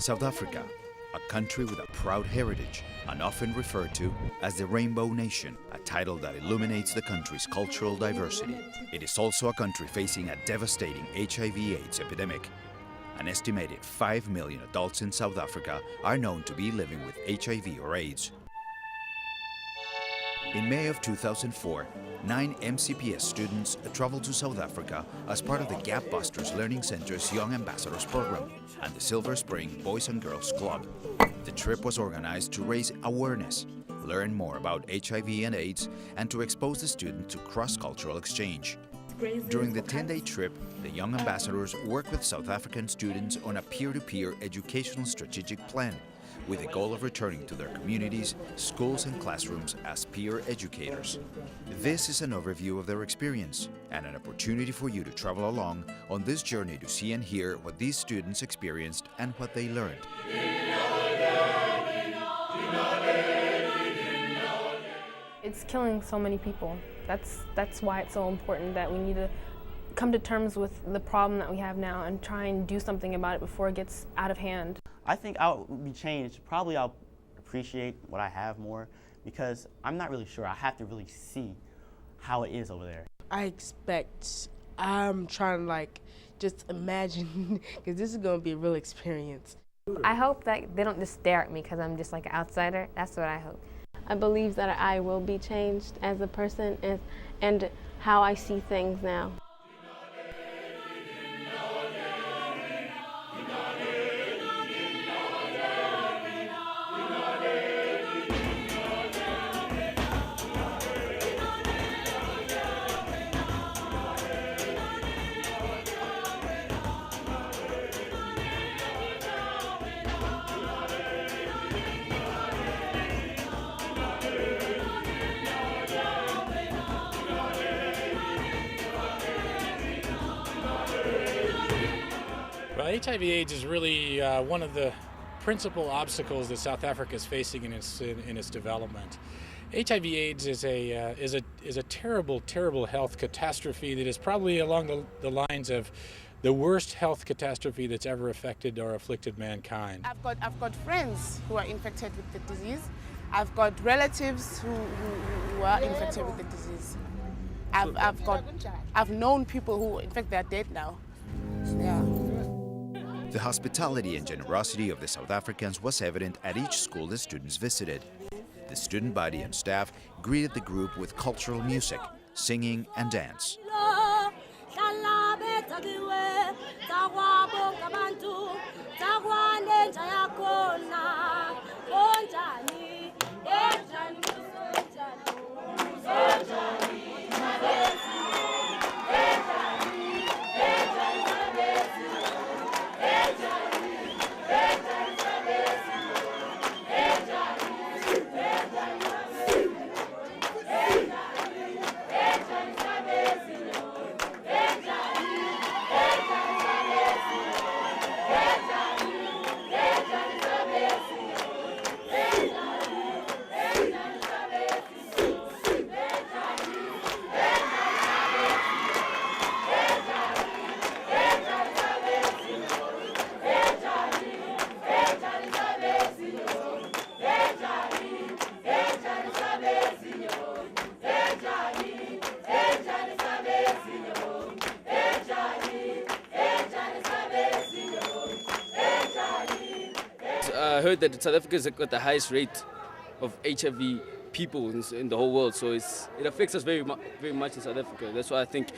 South Africa, a country with a proud heritage and often referred to as the Rainbow Nation, a title that illuminates the country's cultural diversity. It is also a country facing a devastating HIV/AIDS epidemic. An estimated 5 million adults in South Africa are known to be living with HIV or AIDS. In May of 2004, 9 MCPS students traveled to South Africa as part of the Gapbusters Learning Center's Young Ambassadors program and the Silver Spring Boys and Girls Club. The trip was organized to raise awareness, learn more about HIV and AIDS, and to expose the students to cross-cultural exchange. During the 10-day trip, the Young Ambassadors worked with South African students on a peer-to-peer educational strategic plan with the goal of returning to their communities, schools and classrooms as peer educators. This is an overview of their experience and an opportunity for you to travel along on this journey to see and hear what these students experienced and what they learned. It's killing so many people. That's why it's so important that we need to come to terms with the problem that we have now and try and do something about it before it gets out of hand. I think I'll be changed. Probably I'll appreciate what I have more because I'm not really sure. I have to really see how it is over there. I'm trying to just imagine because this is going to be a real experience. I hope that they don't just stare at me because I'm just like an outsider. That's what I hope. I believe that I will be changed as a person and how I see things now. Well, HIV/AIDS is really one of the principal obstacles that South Africa is facing in its development. HIV/AIDS is a terrible health catastrophe that is probably along the lines of the worst health catastrophe that's ever affected or afflicted mankind. I've got friends who are infected with the disease. I've got relatives who are infected with the disease. I've known people who, in fact, they're dead now. Yeah. The hospitality and generosity of the South Africans was evident at each school the students visited. The student body and staff greeted the group with cultural music, singing and dance. I heard that South Africa has got the highest rate of HIV people in the whole world, so it affects us very much in South Africa. That's why I think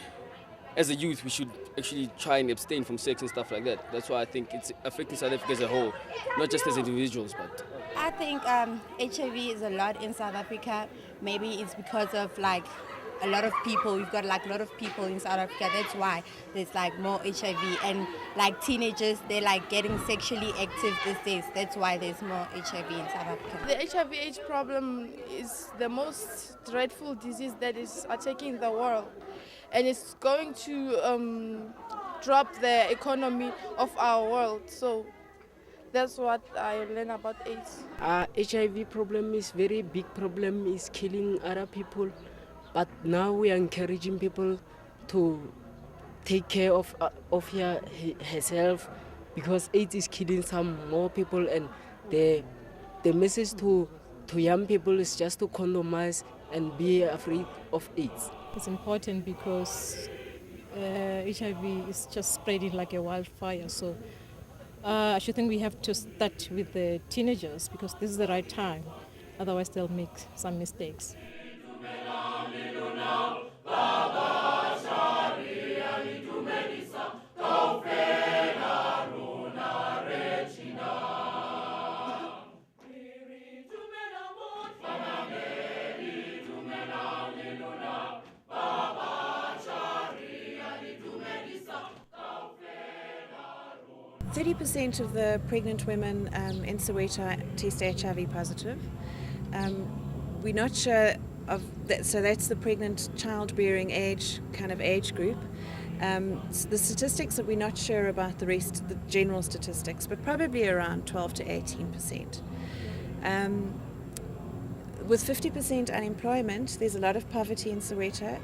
as a youth we should actually try and abstain from sex and stuff like that. That's why I think it's affecting South Africa as a whole, not just as individuals. But I think HIV is a lot in South Africa. Maybe it's because of a lot of people. We've got a lot of people in South Africa. That's why there's more HIV and teenagers. They're getting sexually active these days. That's why there's more HIV in South Africa. The HIV/AIDS problem is the most dreadful disease that is attacking the world, and it's going to drop the economy of our world. So that's what I learned about AIDS. HIV problem is very big problem. Is killing other people. But now we are encouraging people to take care of herself because AIDS is killing some more people, and the message to young people is just to condomize and be afraid of AIDS. It's important because HIV is just spreading like a wildfire. So I should think we have to start with the teenagers because this is the right time. Otherwise, they'll make some mistakes. % of the pregnant women in Soweto test HIV positive. We're not sure of that, so that's the pregnant childbearing age kind of age group. The statistics that we're not sure about the rest, the general statistics, but probably around 12 to 18%. With 50% unemployment, there's a lot of poverty in Soweto,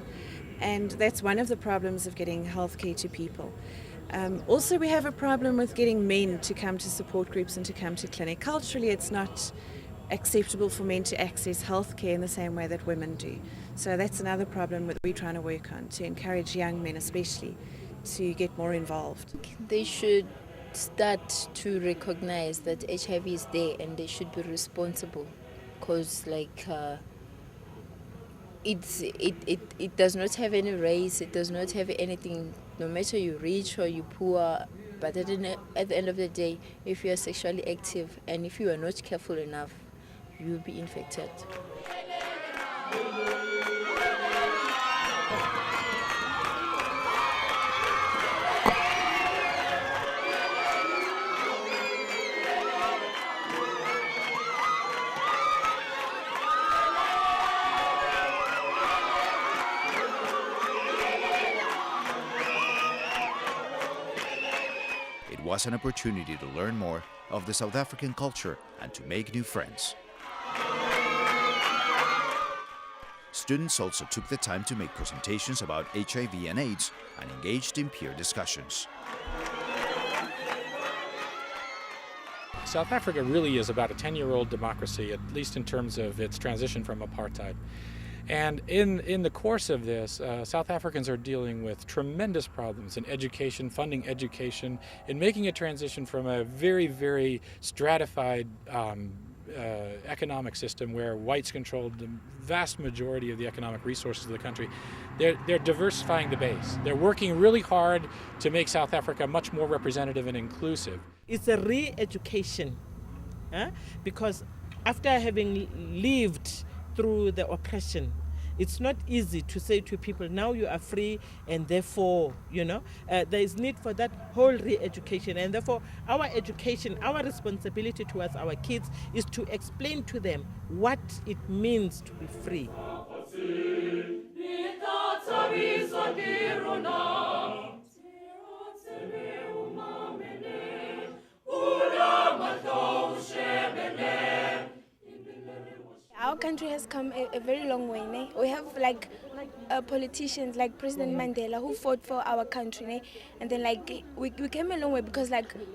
and that's one of the problems of getting healthcare to people. Also, we have a problem with getting men to come to support groups and to come to clinic. Culturally, it's not acceptable for men to access healthcare in the same way that women do. So that's another problem that we're trying to work on, to encourage young men especially to get more involved. They should start to recognize that HIV is there and they should be responsible, because it does not have any race, it does not have anything, no matter you're rich or you're poor, but at the end of the day, if you are sexually active and if you are not careful enough, you will be infected. It was an opportunity to learn more of the South African culture and to make new friends. Students also took the time to make presentations about HIV and AIDS and engaged in peer discussions. South Africa really is about a 10-year-old democracy, at least in terms of its transition from apartheid. And in the course of this, South Africans are dealing with tremendous problems in education, funding education, in making a transition from a very, very stratified economic system where whites controlled the vast majority of the economic resources of the country. They're diversifying the base. They're working really hard to make South Africa much more representative and inclusive. It's a re-education, because after having lived through the oppression, it's not easy to say to people, now you are free and therefore, there is need for that whole re-education. And therefore, our education, our responsibility towards our kids is to explain to them what it means to be free. Our country has come a very long way. Ne? We have politicians like President Mandela who fought for our country, ne? And then we came a long way because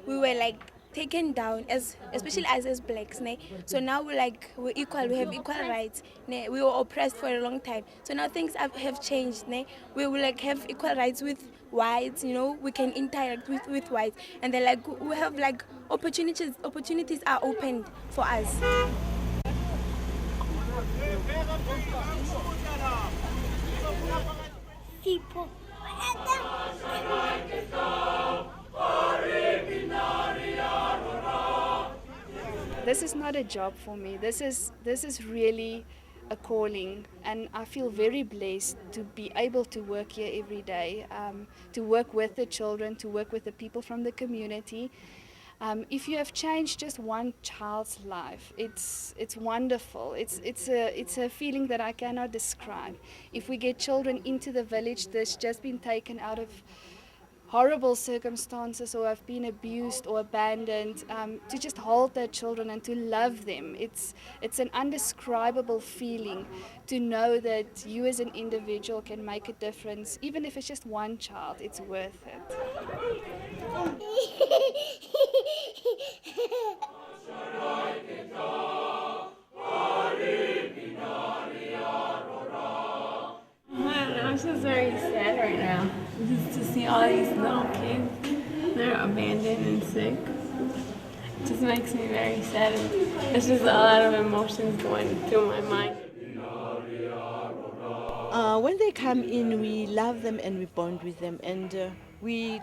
we were taken down especially as blacks, ne? So now we're equal, we have equal rights, ne? We were oppressed for a long time, so now things have changed, ne? We will have equal rights with whites, we can interact with whites, and then we have opportunities are opened for us. People. This is not a job for me. This is really a calling, and I feel very blessed to be able to work here every day, to work with the children, to work with the people from the community. If you have changed just one child's life, it's wonderful. It's a feeling that I cannot describe. If we get children into the village that's just been taken out of horrible circumstances or have been abused or abandoned, to just hold their children and to love them. It's an indescribable feeling to know that you as an individual can make a difference. Even if it's just one child, it's worth it. I'm just very sad right now. Just to see all these little kids, they're abandoned and sick. It just makes me very sad. It's just a lot of emotions going through my mind. When they come in, we love them and we bond with them, and we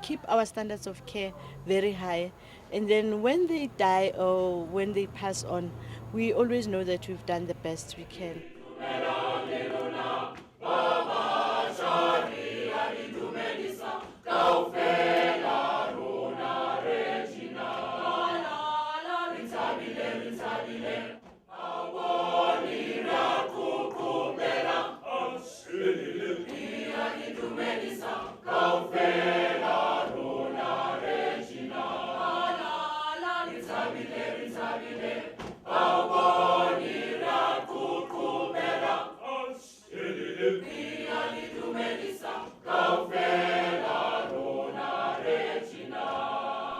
keep our standards of care very high. And then when they die or when they pass on, we always know that we've done the best we can.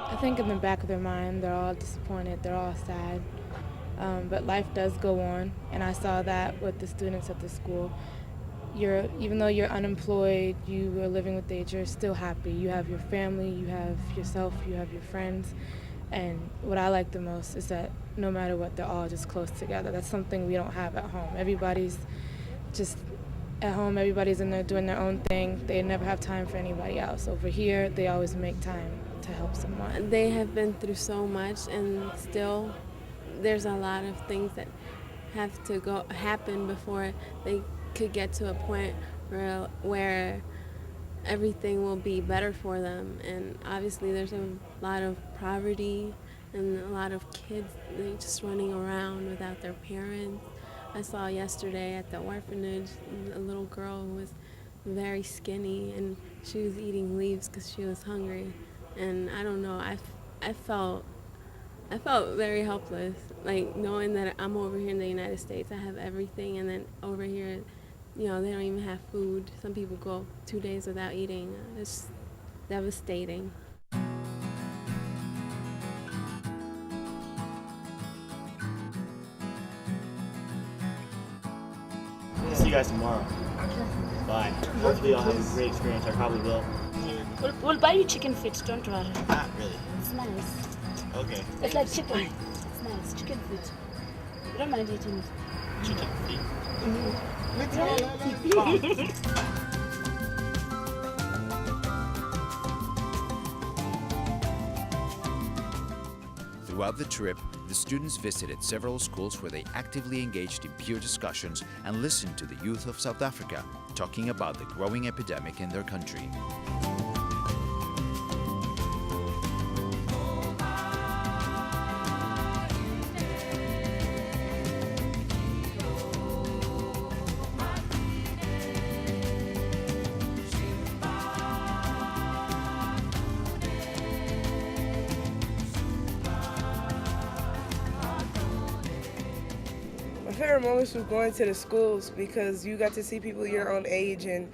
I think in the back of their mind, they're all disappointed, they're all sad. But life does go on, and I saw that with the students at the school. Even though you're unemployed, you are living with age, you're still happy. You have your family, you have yourself, you have your friends. And what I like the most is that no matter what, they're all just close together. That's something we don't have at home. Everybody's just at home, everybody's in there doing their own thing. They never have time for anybody else. Over here, they always make time to help someone. They have been through so much, and still there's a lot of things that have to happen before they could get to a point where everything will be better for them. And obviously there's a lot of poverty and a lot of kids just running around without their parents. I saw yesterday at the orphanage a little girl who was very skinny, and she was eating leaves because she was hungry. And I don't know, I felt very helpless, like knowing that I'm over here in the United States, I have everything, and then over here, they don't even have food. Some people go 2 days without eating. It's devastating. See you guys tomorrow. Bye. Hopefully I'll have a great experience. I probably will. We'll buy you chicken feet, don't worry. Not really. It's nice. Okay. It's like chicken. It's nice. Chicken feet. You don't mind eating it? Chicken feet. Throughout the trip, the students visited several schools where they actively engaged in peer discussions and listened to the youth of South Africa talking about the growing epidemic in their country. My favorite moments was going to the schools because you got to see people your own age and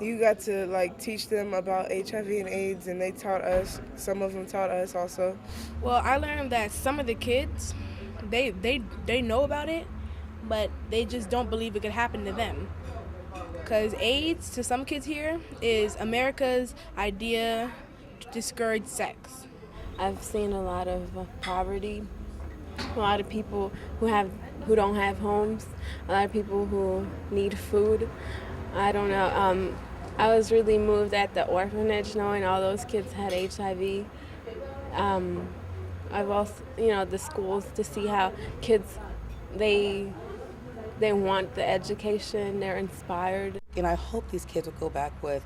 you got to teach them about HIV and AIDS, and they taught us. Some of them taught us also. Well, I learned that some of the kids, they know about it, but they just don't believe it could happen to them. Because AIDS, to some kids here, is America's idea to discourage sex. I've seen a lot of poverty, a lot of people who don't have homes, a lot of people who need food. I don't know. I was really moved at the orphanage knowing all those kids had HIV. I've also, the schools, to see how kids, they want the education, they're inspired. And I hope these kids will go back with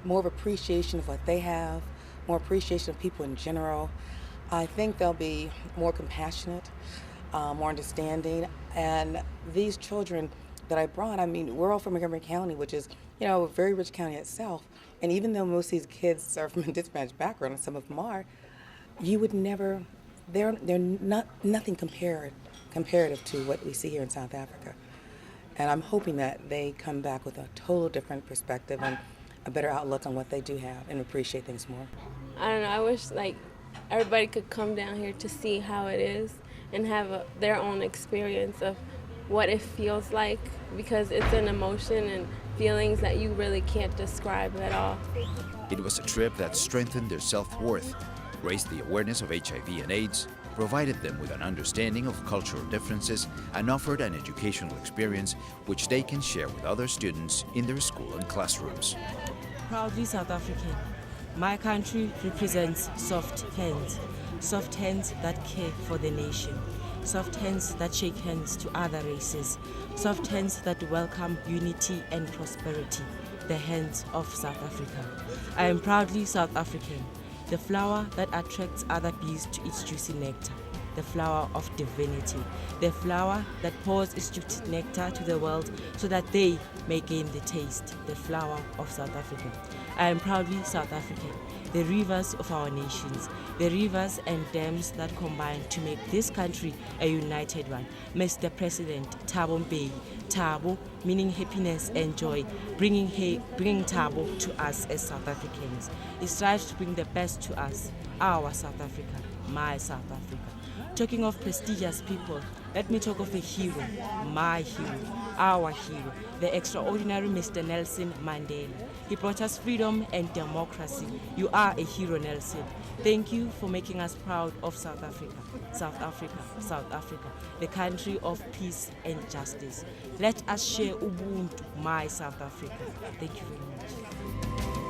more of appreciation of what they have, more appreciation of people in general. I think they'll be more compassionate, more understanding, and these children that I brought, I mean, we're all from Montgomery County, which is, a very rich county itself. And even though most of these kids are from a disadvantaged background, and some of them are, you would never, they're not nothing comparative to what we see here in South Africa. And I'm hoping that they come back with a total different perspective and a better outlook on what they do have and appreciate things more. I don't know, I wish everybody could come down here to see how it is and have their own experience of what it feels like, because it's an emotion and feelings that you really can't describe at all. It was a trip that strengthened their self-worth, raised the awareness of HIV and AIDS, provided them with an understanding of cultural differences, and offered an educational experience which they can share with other students in their school and classrooms. Proudly South African. My country represents soft hands that care for the nation, soft hands that shake hands to other races, soft hands that welcome unity and prosperity, the hands of South Africa. I am proudly South African, the flower that attracts other bees to its juicy nectar, the flower of divinity, the flower that pours its juicy nectar to the world so that they may gain the taste, the flower of South Africa. I am proudly South African, the rivers of our nations, the rivers and dams that combine to make this country a united one. Mr. President Thabo Mbeki, Thabo meaning happiness and joy, bringing Thabo to us as South Africans. He strives to bring the best to us, our South Africa, my South Africa. Talking of prestigious people, let me talk of a hero, my hero, our hero, the extraordinary Mr. Nelson Mandela. He brought us freedom and democracy. You are a hero, Nelson. Thank you for making us proud of South Africa, South Africa, South Africa, the country of peace and justice. Let us share Ubuntu, my South Africa. Thank you very much.